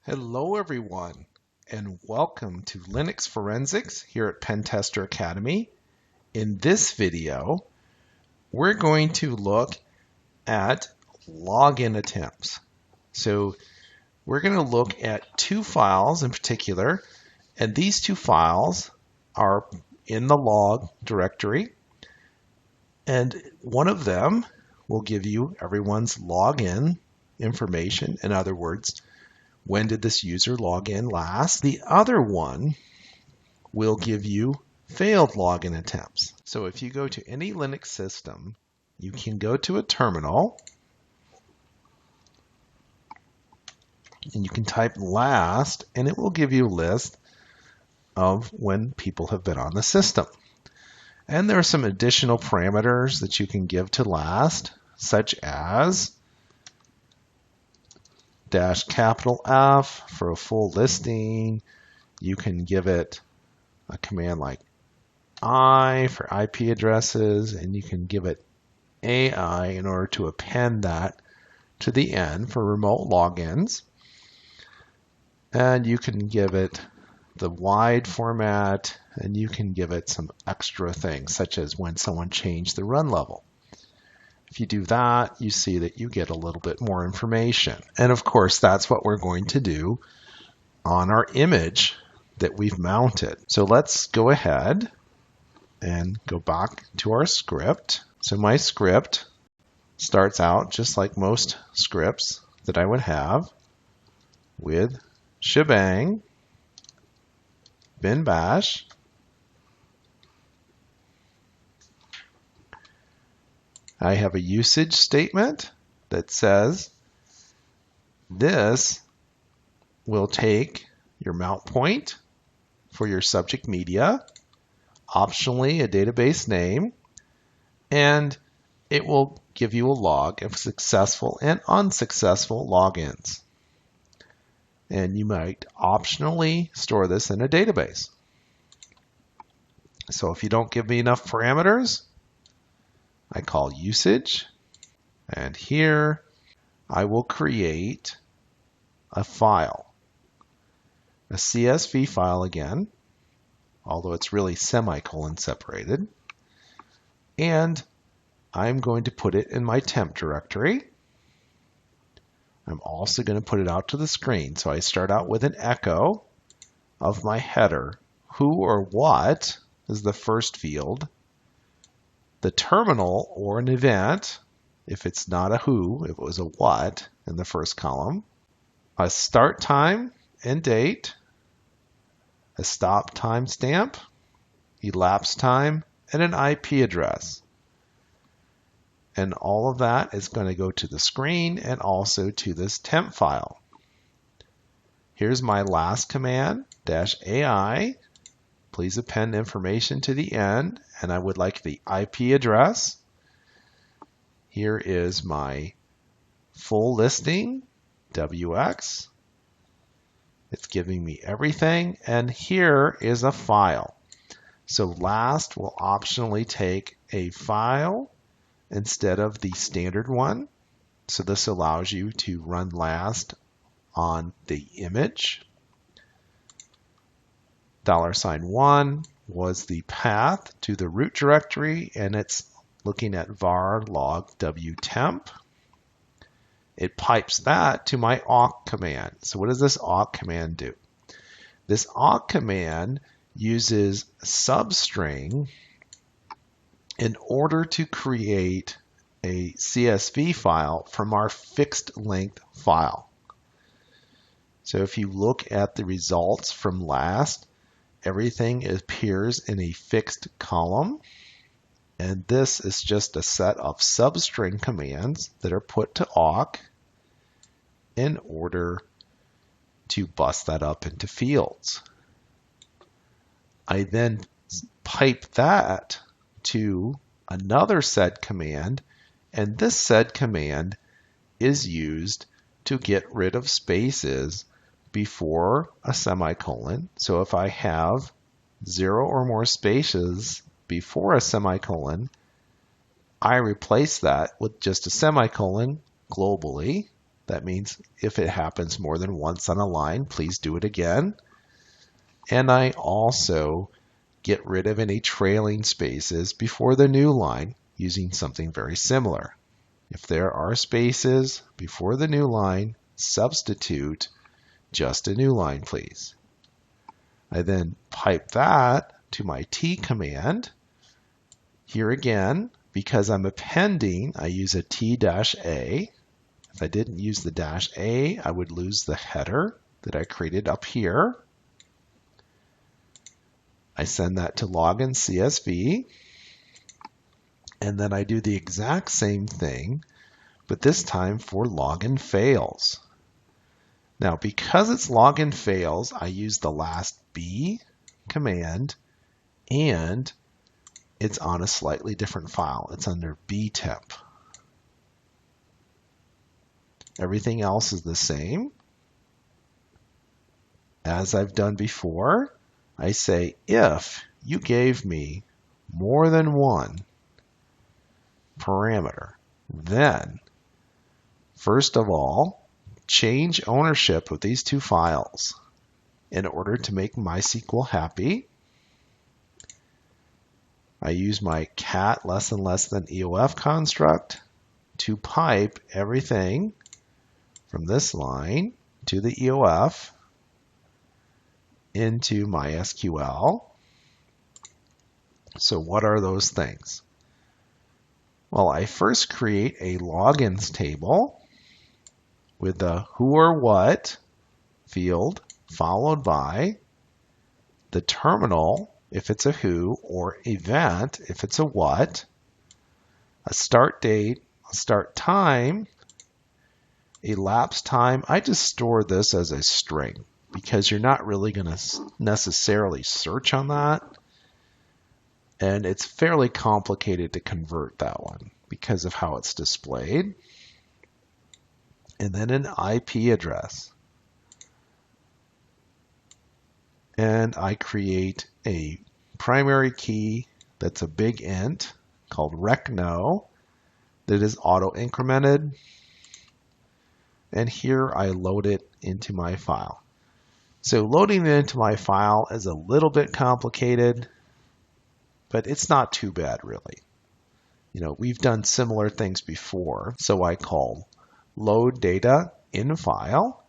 Hello everyone, and welcome to Linux Forensics here at Pentester Academy. In this video, we're going to look at login attempts. So we're going to look at two files in particular, and these two files are in the log directory, and one of them will give you everyone's login information. In other words, when did this user log in last? The other one will give you failed login attempts. So if you go to any Linux system, you can go to a terminal and you can type last, and it will give you a list of when people have been on the system. And there are some additional parameters that you can give to last, such as -F for a full listing. You can give it a command like I for IP addresses, and you can give it AI in order to append that to the end for remote logins. And you can give it the wide format, and you can give it some extra things, such as when someone changed the run level. If you do that, you see that you get a little bit more information. And of course, that's what we're going to do on our image that we've mounted. So let's go ahead and go back to our script. So my script starts out just like most scripts that I would have, with shebang, bin bash, I have a usage statement that says this will take your mount point for your subject media, optionally a database name, and it will give you a log of successful and unsuccessful logins. And you might optionally store this in a database. So if you don't give me enough parameters, I call usage, and here I will create a file, a CSV file again, although it's really semicolon separated, and I'm going to put it in my temp directory. I'm also going to put it out to the screen. So I start out with an echo of my header. Who or what is the first field. The terminal or an event, if it's not a who, if it was a what in the first column, a start time and date, a stop timestamp, elapsed time, and an IP address. And all of that is going to go to the screen and also to this temp file. Here's my last command, -AI. Please append information to the end, and I would like the IP address. Here is my full listing, WX. It's giving me everything, and here is a file. So last will optionally take a file instead of the standard one. So this allows you to run last on the image. $1 was the path to the root directory, and it's looking at var log wtemp. It pipes that to my awk command. So what does this awk command do? This awk command uses substring in order to create a CSV file from our fixed length file. So if you look at the results from last, everything appears in a fixed column, and this is just a set of substring commands that are put to awk in order to bust that up into fields. I then pipe that to another sed command, and this sed command is used to get rid of spaces before a semicolon. So if I have 0 or more spaces before a semicolon, I replace that with just a semicolon globally, That means if it happens more than once on a line, please do it again. And I also get rid of any trailing spaces before the new line using something very similar. If there are spaces before the new line, substitute just a new line, please. I then pipe that to my T command. Here again, because I'm appending, I use a T-A. If I didn't use the -A, I would lose the header that I created up here. I send that to login CSV, and then I do the exact same thing, but this time for login fails. Now, because it's login fails, I use the last B command, and it's on a slightly different file. It's under btemp. Everything else is the same. As I've done before, I say if you gave me more than one parameter, then first of all, change ownership of these two files in order to make MySQL happy. I use my cat less than EOF construct to pipe everything from this line to the EOF into MySQL. So what are those things? Well, I first create a logins table with the who or what field followed by the terminal if it's a who, or event if it's a what, a start date, a start time, elapsed time. I just store this as a string because you're not really going to necessarily search on that. And it's fairly complicated to convert that one because of how it's displayed. And then an IP address. And I create a primary key that's a big int called recno that is auto-incremented. And here I load it into my file. So loading it into my file is a little bit complicated, but it's not too bad really. You know, we've done similar things before. So I call load data in file,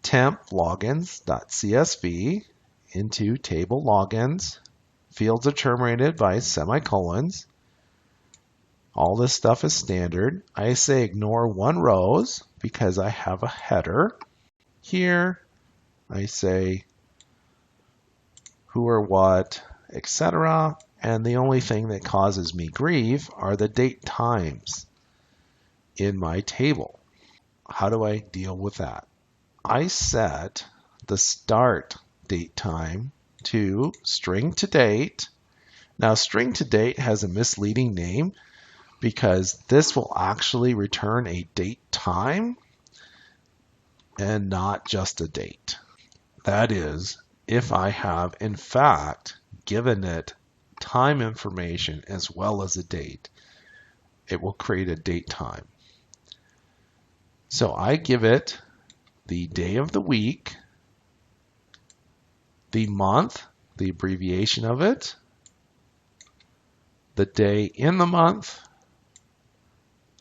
temp logins.csv into table logins. Fields are terminated by semicolons. All this stuff is standard. I say ignore one rows because I have a header. Here I say who or what, etc. And the only thing that causes me grief are the date times in my table. How do I deal with that? I set the start date time to string to date. Now, string to date has a misleading name because this will actually return a date time and not just a date. That is, if I have in fact given it time information as well as a date, it will create a date time. So I give it the day of the week, the month, the abbreviation of it, the day in the month,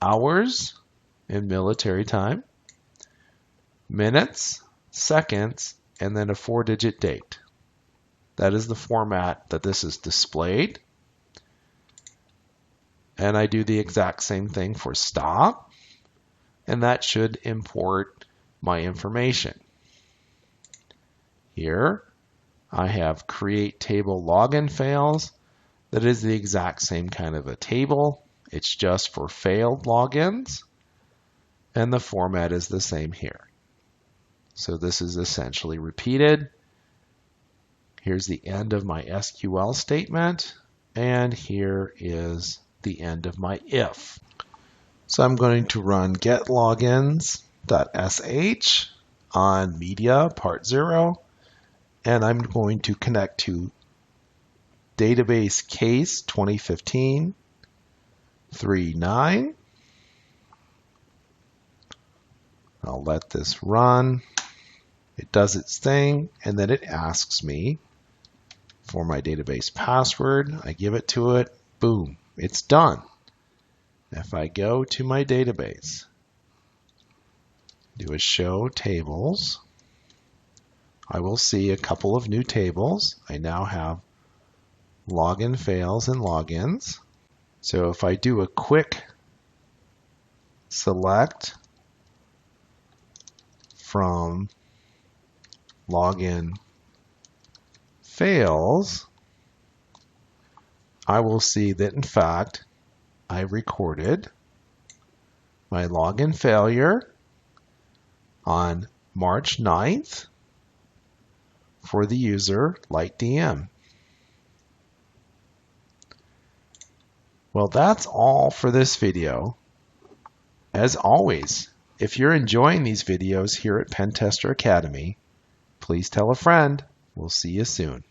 hours in military time, minutes, seconds, and then a 4-digit date. That is the format that this is displayed. And I do the exact same thing for stop, and that should import my information. Here I have create table login fails. That is the exact same kind of a table. It's just for failed logins, and the format is the same here. So this is essentially repeated. Here's the end of my SQL statement, and here is the end of my if. So I'm going to run getlogins.sh on media part 0, and I'm going to connect to database case 2015-39. I'll let this run. It does its thing, and then it asks me for my database password. I give it to it. Boom, it's done. If I go to my database, do a show tables, I will see a couple of new tables. I now have login fails and logins. So if I do a quick select from login fails, I will see that in fact I recorded my login failure on March 9th for the user LightDM. Well, that's all for this video. As always, if you're enjoying these videos here at Pentester Academy, please tell a friend. We'll see you soon.